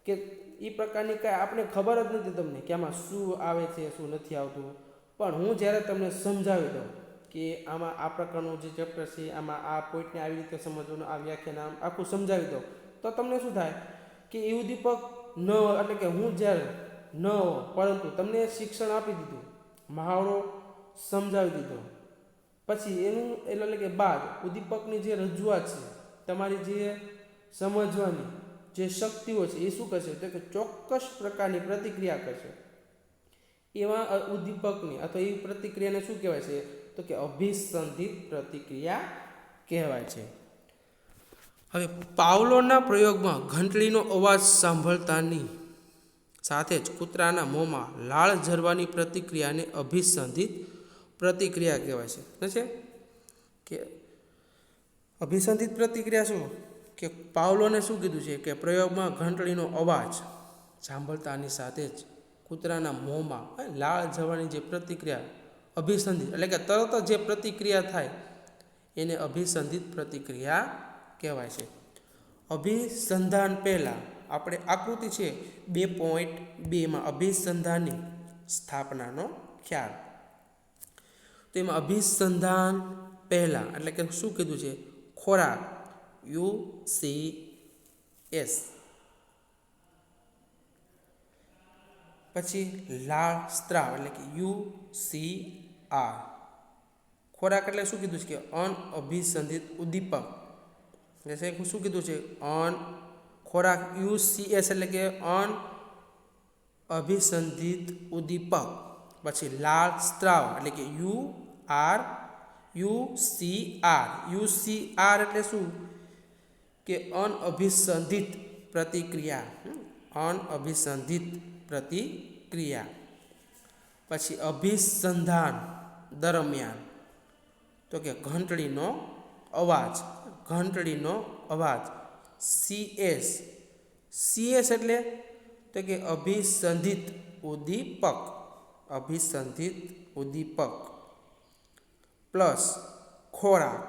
કે એ પ્રકારની કાંઈ આપણે ખબર જ નથી તમને કે આમાં શું આવે છે શું નથી આવતું. પણ હું જ્યારે તમને સમજાવી દઉં કે આમાં આ પ્રકારનું જે ચેપ્ટર છે આમાં આ પોઈન્ટને આવી રીતે સમજવાનું, આ વ્યાખ્યાન આમ આખું સમજાવી દઉં તો તમને શું થાય કે એ ઉદ્દીપક ન એટલે કે હું જ્યારે ન હો પરંતુ તમને શિક્ષણ આપી દીધું, મહાવરો સમજાવી દીધો, પછી એનું એટલે કે બાદ ઉદ્દીપકની જે રજૂઆત છે તમારી જે સમજવાની જે શક્તિઓ છે એ શું કરશે તો કે ચોક્કસ પ્રકારની પ્રતિક્રિયા કરશે. એવા ઉદ્દીપકની અથવા એ પ્રતિક્રિયાને શું કહેવાય છે તો કે અભિસંધિત પ્રતિક્રિયા કહેવાય છે. હવે પાવલોના પ્રયોગમાં ઘંટડીનો અવાજ સાંભળતાની સાથે જ કૂતરાના મોંમાં લાળ ઝરવાની પ્રતિક્રિયાને અભિસંધિત પ્રતિક્રિયા કહેવાય છે. કે અભિસંધિત પ્રતિક્રિયા શું કે પાવલોને શું કીધું છે કે પ્રયોગમાં ઘંટડીનો અવાજ સાંભળતાની સાથે જ કૂતરાના મોંમાં લાળ ઝરવાની જે પ્રતિક્રિયા અભિસંધિત એટલે કે તરત જ જે પ્રતિક્રિયા થાય એને અભિસંધિત પ્રતિક્રિયા કહેવાય છે. અભિસંધાન પહેલાં આપણે આકૃતિ છે 2.2માં અભિસંધાનની સ્થાપનાનો ખ્યાલ. તો એમાં અભિસંધાન પહેલાં એટલે કે શું કીધું છે ખોરાક UCS પછી લાળ સ્ત્રાવ એટલે કે UCR. ખોરાક એટલે શું કીધું છે કે અનઅભિસંધિત ઉદ્દીપક. જैसे શું કીધું છે ખોરાક UCS એટલે કે અનઅભિસંધિત ઉદ્દીપક. પછી લાળ સ્ત્રાવ એટલે કે UCR. UCR એટલે શું કે અનઅભિસંધિત પ્રતિક્રિયા. અનઅભિસંધિત પ્રતિક્રિયા. પછી અભિસંધાન દરમિયાન તો કે ઘંટડીનો અવાજ. ઘંટડીનો અવાજ CS. CS એટલે તો કે અભિસંધિત ઉદ્દીપક. અભિસંધિત ઉદ્દીપક પ્લસ ખોરાક.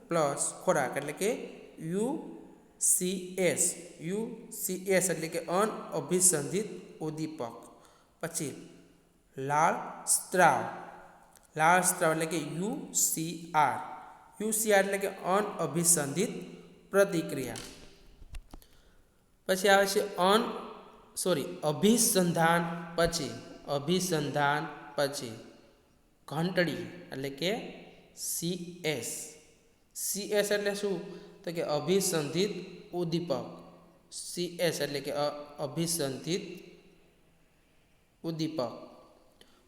પ્લસ ખોરાક એટલે કે UCS. UCS એટલે કે અનઅભિસંધિત ઉદ્દીપક. પછી લાળ સ્ત્રાવ. લાળ સ્ત્રાવ એટલે કે UCR. UCR એટલે કે અનઅભિસંધિત પ્રતિક્રિયા. પછી આવે છે અભિસંધાન પછી. અભિસંધાન પછી ઘંટડી એટલે કે CS. CS એટલે શું તો કે અભિસંધિત ઉદ્દીપક. CS એટલે કે અભિસંધિત ઉદ્દીપક.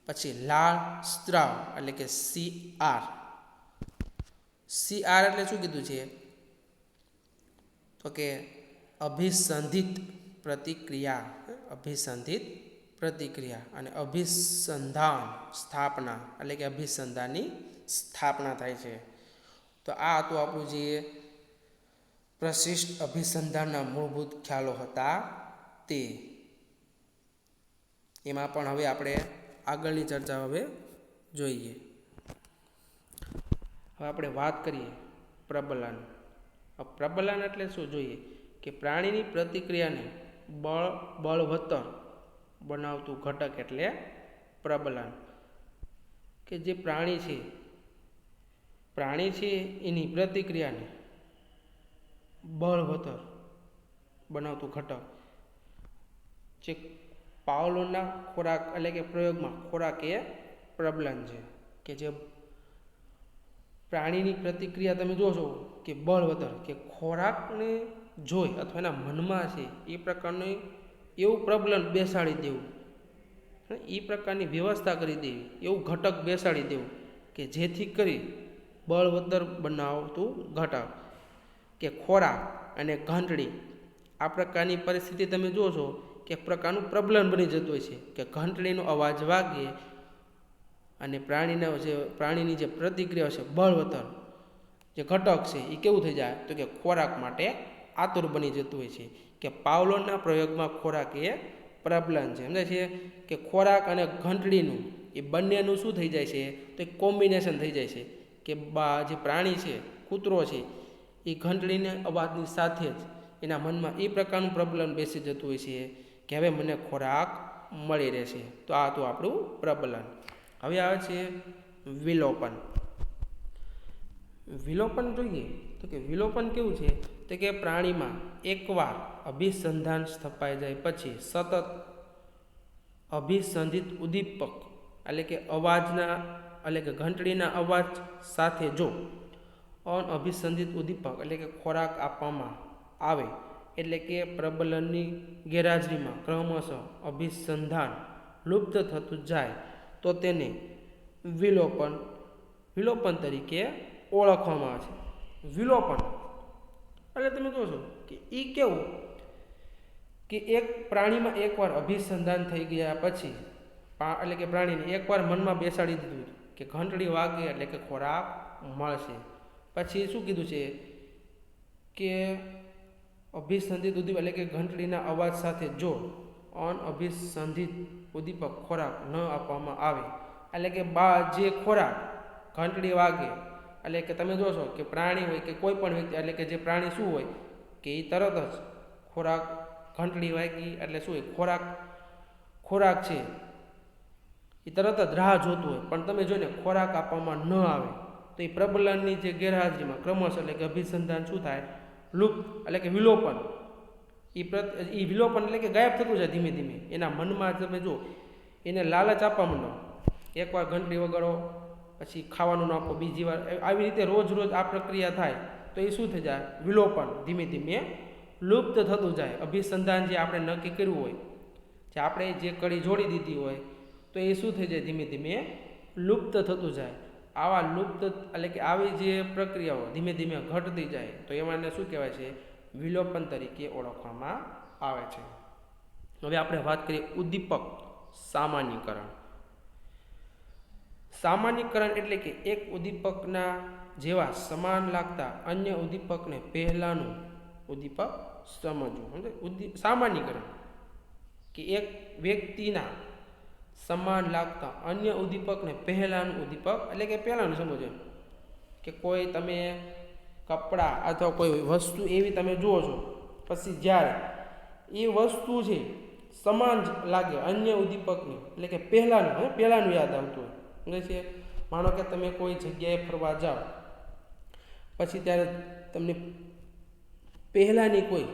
પછી લાળ સ્ત્રાવ એટલે કે CR. CR એટલે શું કીધું છે તો કે અભિસંધિત પ્રતિક્રિયા. અભિસંધિત પ્રતિક્રિયા. અને અભિસંધાન સ્થાપના એટલે કે અભિસંધાનની સ્થાપના થાય છે. તો આ હતું આપણું જે પ્રશિષ્ટ અભિસંધાનના મૂળભૂત ખ્યાલો હતા તે. એમાં પણ હવે આપણે આગળની ચર્ચા હવે જોઈએ. હવે આપણે વાત કરીએ પ્રબલન. પ્રબલન એટલે શું જોઈએ કે પ્રાણીની પ્રતિક્રિયાને બળવત્તર બનાવતું ઘટક એટલે પ્રબલન. કે જે પ્રાણી છે એની પ્રતિક્રિયાને બળવત્તર બનાવતું ઘટક. જે પાવલોના ખોરાક એટલે કે પ્રયોગમાં ખોરાક એ પ્રબલન છે. કે જે પ્રાણીની પ્રતિક્રિયા તમે જોશો કે બળવત્તર કે ખોરાકને જોઈ અથવા એના મનમાં છે એ પ્રકારનું એવું પ્રબલન બેસાડી દેવું, એ પ્રકારની વ્યવસ્થા કરી દેવી, એવું ઘટક બેસાડી દેવું કે જેથી કરી બળવત્તર બનાવતું ઘટક. કે ખોરાક અને ઘંટડી આ પ્રકારની પરિસ્થિતિ તમે જોશો કે એક પ્રકારનું પ્રબલન બની જતું હોય છે. કે ઘંટડીનો અવાજ વાગે અને પ્રાણીની જે પ્રતિક્રિયા છે બળવત્તર જે ઘટક છે એ કેવું થઈ જાય તો કે ખોરાક માટે આતુર બની જતું હોય છે. કે પાવલોના પ્રયોગમાં ખોરાક એ પ્રબલન છે. સમજાય છે કે ખોરાક અને ઘંટડીનું એ બંનેનું શું થઈ જાય છે તો એક કોમ્બિનેશન થઈ જાય છે. કે જે પ્રાણી છે કૂતરો છે એ ઘંટડીને અવાજની સાથે જ એના મનમાં એ પ્રકારનું પ્રબલન બેસી જતું હોય છે કે હવે મને ખોરાક મળી રહેશે. તો આ હતું આપણું પ્રબલન. હવે આવે છે વિલોપન. વિલોપન જોઈએ તો કે વિલોપન કેવું છે તો કે પ્રાણીમાં એકવાર અભિસંધાન સ્થપાઈ જાય પછી સતત અભિસંધિત ઉદ્દીપક એટલે કે અવાજના એટલે કે ઘંટડીના અવાજ સાથે જો અનઅભિસંધિત ઉદ્દીપક એટલે કે ખોરાક આપવામાં આવે એટલે કે પ્રબલનની ગેરહાજરીમાં ક્રમશઃ અભિસંધાન લુપ્ત થતું જાય તો તેને વિલોપન તરીકે ઓળખવામાં આવે છે. વિલોપન એટલે તમે જોશો કે એ કેવું કે એક પ્રાણીમાં એકવાર અભિસંધાન થઈ ગયા પછી એટલે કે પ્રાણીને એકવાર મનમાં બેસાડી દીધું કે ઘંટડી વાગે એટલે કે ખોરાક મળશે. પછી શું કીધું છે કે અભિસંધિત ઉદ્દીપક એટલે કે ઘંટડીના અવાજ સાથે જો અનઅભિસંધિત ઉદ્દીપક ખોરાક ન આપવામાં આવે એટલે કે જે ખોરાક ઘંટડી વાગે એટલે કે તમે જોશો કે પ્રાણી હોય કે કોઈ પણ વ્યક્તિ એટલે કે જે પ્રાણી શું હોય કે એ તરત જ ખોરાક ઘંટડી વાગી એટલે શું હોય ખોરાક છે એ તરત જ રાહ જોતું હોય, પણ તમે જોઈને ખોરાક આપવામાં ન આવે તો એ પ્રબલનની જે ગેરહાજરીમાં ક્રમશઃ એટલે કે અભિસંધાન શું થાય લુપ્ત એટલે કે વિલોપન એ વિલોપન એટલે કે ગાયબ થતું જાય ધીમે ધીમે. એના મનમાં તમે જો એને લાલચ આપવા માંડો, એકવાર ઘંટડી વગાડો પછી ખાવાનું ન આપો, બીજી વાર, આવી રીતે રોજ રોજ આ પ્રક્રિયા થાય તો એ શું થઈ જાય? વિલોપન ધીમે ધીમે લુપ્ત થતું જાય. અભિસંધાન જે આપણે નક્કી કર્યું હોય, જે આપણે જે કડી જોડી દીધી હોય, તો એ શું થઈ જાય? ધીમે ધીમે લુપ્ત થતું જાય. આવા લુપ્ત એટલે કે આવી જે પ્રક્રિયાઓ ધીમે ધીમે ઘટતી જાય તો એમાંને શું કહેવાય છે? વિલોપન તરીકે ઓળખવામાં આવે છે. હવે આપણે વાત કરીએ ઉદ્દીપક સામાન્યીકરણ. સામાન્યીકરણ એટલે કે એક ઉદ્દીપકના જેવા સમાન લાગતા અન્ય ઉદ્દીપકને પહેલાનું ઉદ્દીપક સમજવું. સામાન્યીકરણ કે એક વ્યક્તિના સમાન લાગતા અન્ય ઉદ્દીપકને પહેલાનું ઉદ્દીપક એટલે કે પહેલાનું સમજો. કે કોઈ તમે કપડાં અથવા કોઈ વસ્તુ એવી તમે જુઓ છો, પછી જ્યારે એ વસ્તુ છે સમાન લાગે અન્ય ઉદ્દીપકની, એટલે કે પહેલાનું યાદ આવતું હોય છે. માનો કે તમે કોઈ જગ્યાએ ફરવા જાઓ, પછી ત્યારે તમને પહેલાંની કોઈ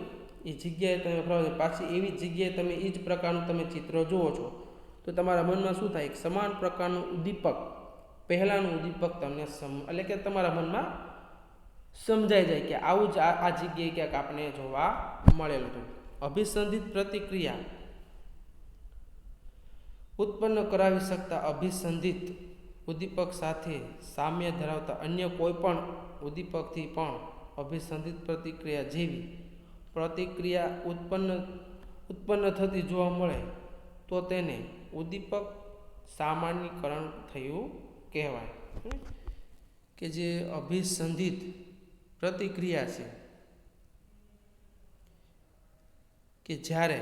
એ જગ્યાએ તમે ફરવા જાઓ, પાછી એવી જગ્યાએ તમે એ જ પ્રકારનું તમે ચિત્ર જુઓ છો, તો તમારા મનમાં શું થાય? એક સમાન પ્રકારનું ઉદ્દીપક, પહેલાંનું ઉદ્દીપક તમને એટલે કે તમારા મનમાં સમજાઈ જાય કે આવું જ આ જગ્યાએ ક્યાંક આપણે જોવા મળેલું હતું. અભિસંધિત પ્રતિક્રિયા ઉત્પન્ન કરાવી શકતા અભિસંધિત ઉદ્દીપક સાથે સામ્ય ધરાવતા અન્ય કોઈ પણ ઉદ્દીપકથી પણ અભિસંધિત પ્રતિક્રિયા જેવી પ્રતિક્રિયા ઉત્પન્ન થતી જોવા મળે તો તેને ઉદ્દીપક સામાન્યીકરણ થયું કહેવાય. કે જે અભિસંધિત પ્રતિક્રિયા છે કે જ્યારે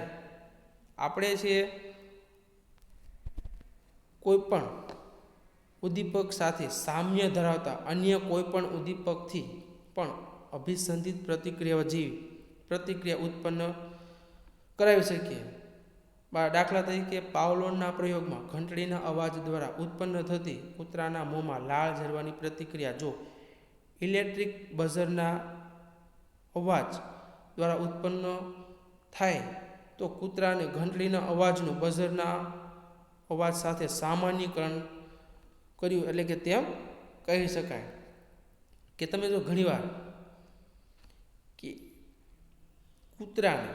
આપણે છે કોઈ પણ ઉદ્દીપક સાથે સામ્ય ધરાવતા અન્ય કોઈ પણ ઉદ્દીપકથી પણ અભિસંધિત પ્રતિક્રિયાઓ જેવી પ્રતિક્રિયા ઉત્પન્ન કરાવી શકીએ. દાખલા તરીકે પાવલોના પ્રયોગમાં ઘંટડીના અવાજ દ્વારા ઉત્પન્ન થતી કૂતરાના મોંમાં લાળ ઝરવાની પ્રતિક્રિયા જો ઇલેક્ટ્રિક બઝરના અવાજ દ્વારા ઉત્પન્ન થાય તો કૂતરાને ઘંટડીના અવાજનું બઝરના અવાજ સાથે સામાન્યીકરણ કર્યું એટલે કે તેમ કહી શકાય. કે તમે જો ઘણીવાર કે કૂતરાને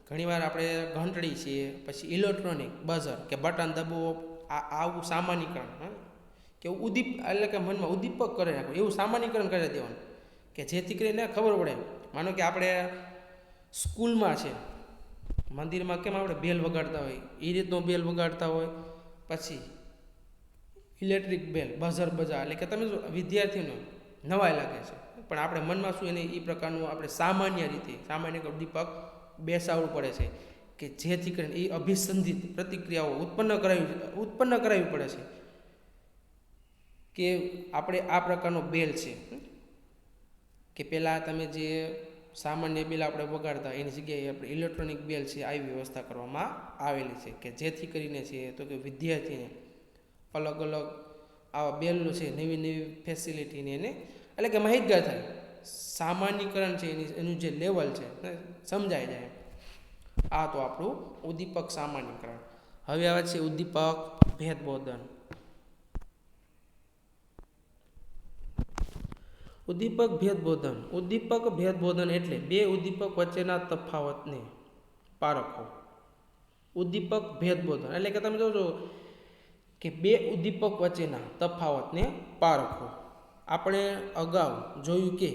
ઘણીવાર આપણે ઘંટડી છીએ, પછી ઇલેક્ટ્રોનિક બઝર કે બટન દબાવો, આવું સામાન્યીકરણ કે એટલે કે મનમાં ઉદ્દીપક કરે રાખવું, એવું સામાન્યીકરણ કરી દેવાનું કે જેથી કરીને ખબર પડે. માનો કે આપણે સ્કૂલમાં છે, મંદિરમાં કેમ આપણે બેલ વગાડતા હોય એ રીતનો બેલ વગાડતા હોય, પછી ઇલેક્ટ્રિક બેલ બઝર બજા, એટલે કે તમે જો વિદ્યાર્થીઓને નવાઈ લાગે છે, પણ આપણે મનમાં શું એને એ પ્રકારનું આપણે સામાન્ય ઉદ્દીપક બેસાડવું પડે છે કે જેથી કરીને એ અભિસંધિત પ્રતિક્રિયાઓ ઉત્પન્ન કરાવવી પડે છે. કે આપણે આ પ્રકારનો બેલ છે કે પહેલાં તમે જે સામાન્ય બેલ આપણે વગાડતા એની જગ્યાએ આપણે ઇલેક્ટ્રોનિક બેલ છે આવી વ્યવસ્થા કરવામાં આવેલી છે કે જેથી કરીને છે તો કે વિદ્યાર્થીને અલગ અલગ આવા બેલનું છે નવી નવી ફેસિલિટીને એને એટલે કે માહિતગાર થાય. સામાન્યીકરણ છે એનું જે લેવલ છે સમજાઈ જાય. આ તો આપણું ઉદ્દીપક સામાન્યીકરણ. હવે આવે છે ઉદ્દીપક ભેદબોધન. ઉદ્દીપક ભેદબોધન એટલે બે ઉદ્દીપક વચ્ચેના તફાવતને પારખો. ઉદ્દીપક ભેદબોધન એટલે કે તમે જોજો કે બે ઉદ્દીપક વચ્ચેના તફાવતને પારખો. આપણે અગાઉ જોયું કે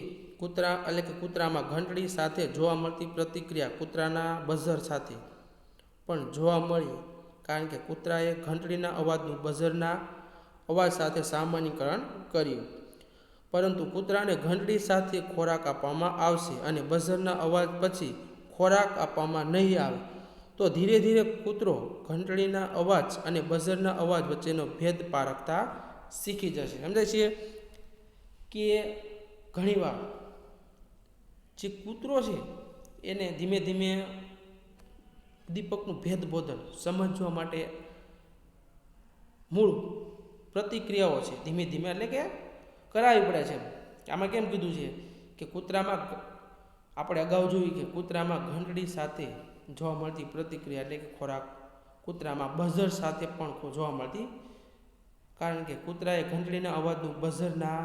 કૂતરામાં ઘંટડી સાથે જોવા મળતી પ્રતિક્રિયા કૂતરાના બઝર સાથે પણ જોવા મળી, કારણ કે કૂતરાએ ઘંટડીના અવાજનું બઝરના અવાજ સાથે સામાન્યીકરણ કર્યું. પરંતુ કૂતરાને ઘંટડી સાથે ખોરાક આપવામાં આવશે અને બઝરના અવાજ પછી ખોરાક આપવામાં નહીં આવે તો ધીરે ધીરે કૂતરો ઘંટડીના અવાજ અને બઝરના અવાજ વચ્ચેનો ભેદ પારખતા શીખી જશે. સમજાય છે કે ઘણીવાર જે કૂતરો છે એને ધીમે ધીમે ઉદ્દીપકનું ભેદબોધન સમજવા માટે મૂળ પ્રતિક્રિયાઓ છે ધીમે ધીમે એટલે કે કરાવી પડે છે. આમાં કેમ કીધું છે કે કૂતરામાં આપણે અગાઉ જોયું કે કૂતરામાં ઘંટડી સાથે જોવા મળતી પ્રતિક્રિયા એટલે કે ખોરાક કૂતરામાં બઝર સાથે પણ જોવા મળતી, કારણ કે કૂતરાએ ઘંટડીના અવાજનું બઝરના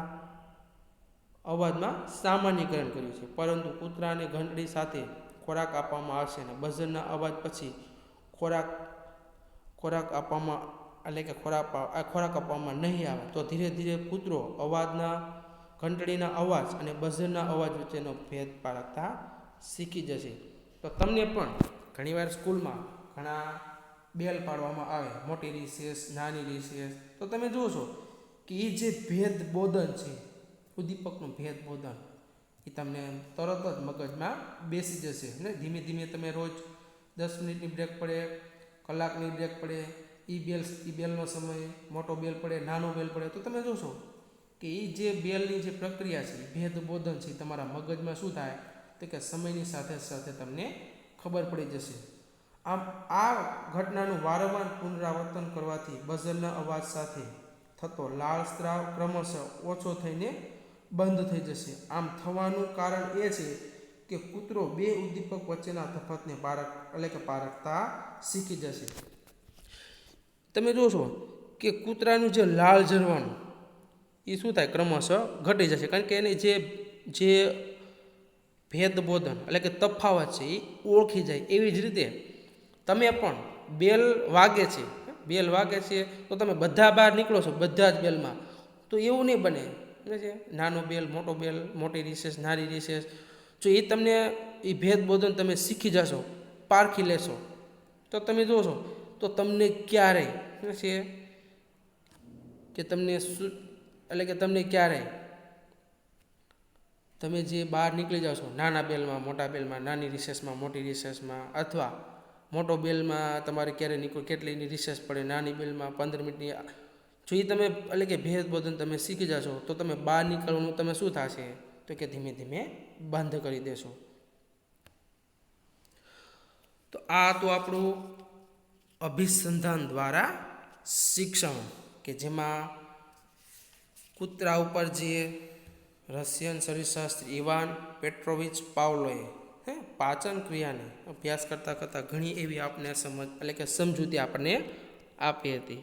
અવાજમાં સામાન્યકરણ કર્યું છે, પરંતુ કૂતરાને ઘંટડી સાથે ખોરાક આપવામાં આવશે અને બઝરના અવાજ પછી ખોરાક આપવામાં એટલે કે ખોરાક આપવામાં નહીં આવે તો ધીરે ધીરે કૂતરો અવાજના ઘંટડીના અવાજ અને બઝરના અવાજ વચ્ચેનો ભેદ પારખતા શીખી જશે. તો તમને પણ ઘણીવાર સ્કૂલમાં ઘણા બેલ પાડવામાં આવે, મોટી રિસેસ, નાની રિસેસ, તો તમે જોશો કે એ જે ભેદ બોધન છે, ઉદ્દીપકનું ભેદ બોધન, એ તમને તરત જ મગજમાં બેસી જશે ને ધીમે ધીમે તમે રોજ 10 મિનિટની બ્રેક પડે, કલાકની બ્રેક પડે, એ બેલનો સમય, મોટો બેલ પડે, નાનો બેલ પડે, તો તમે જોશો કે એ જે બેલની જે પ્રક્રિયા છે, ભેદ બોધન છે, તમારા મગજમાં શું થાય તો કે સમયની સાથે સાથે તમને ખબર પડી જશે. આમ આ ઘટનાનું વારંવાર પુનરાવર્તન કરવાથી બઝરના અવાજ સાથે થતો લાળ સ્ત્રાવ ક્રમશઃ ઓછો થઈને બંધ થઈ જશે. આમ થવાનું કારણ એ છે કે કૂતરો બે ઉદ્દીપક વચ્ચેના તફાવતને પારખતા શીખી જશે. તમે જોશો કે કૂતરાનું જે લાળ ઝરવાનું એ શું થાય, ક્રમશઃ ઘટી જશે, કારણ કે એની જે ભેદબોધન એટલે કે તફાવત છે એ ઓળખી જાય. એવી જ રીતે તમે પણ બેલ વાગે છે તો તમે બધા બહાર નીકળો છો, બધા જ બેલમાં, તો એવું નહીં બને છે. નાનો બેલ, મોટો બેલ, મોટી રિસેસ, નાની રિસેસ, જો એ તમને એ ભેદબોધન તમે શીખી જશો, પારખી લેશો, તો તમે જોશો તો તમને ક્યારેય છે કે તમને ક્યારેય તમે જે બહાર નીકળી જાઓ છો નાના બેલમાં, મોટા બેલમાં, નાની રિસેસમાં, મોટી રિસેસમાં, અથવા મોટો બેલમાં તમારે ક્યારે કેટલીની રિસેસ પડે, નાની બેલમાં 15 મિનિટની, જો એ તમે એટલે કે ભેદબોધન તમે શીખી જશો તો તમે બહાર નીકળવાનું તમે શું થશે તો કે ધીમે ધીમે બંધ કરી દેશો. તો આ તો આપણું અભિસંધાન દ્વારા શિક્ષણ, કે જેમાં કૂતરા ઉપર જે રશિયન શરીરશાસ્ત્રી ઇવાન પેટ્રોવિચ પાવલોએ પાચન ક્રિયાને અભ્યાસ કરતાં ઘણી એવી આપને સમજૂતી આપણને આપી હતી.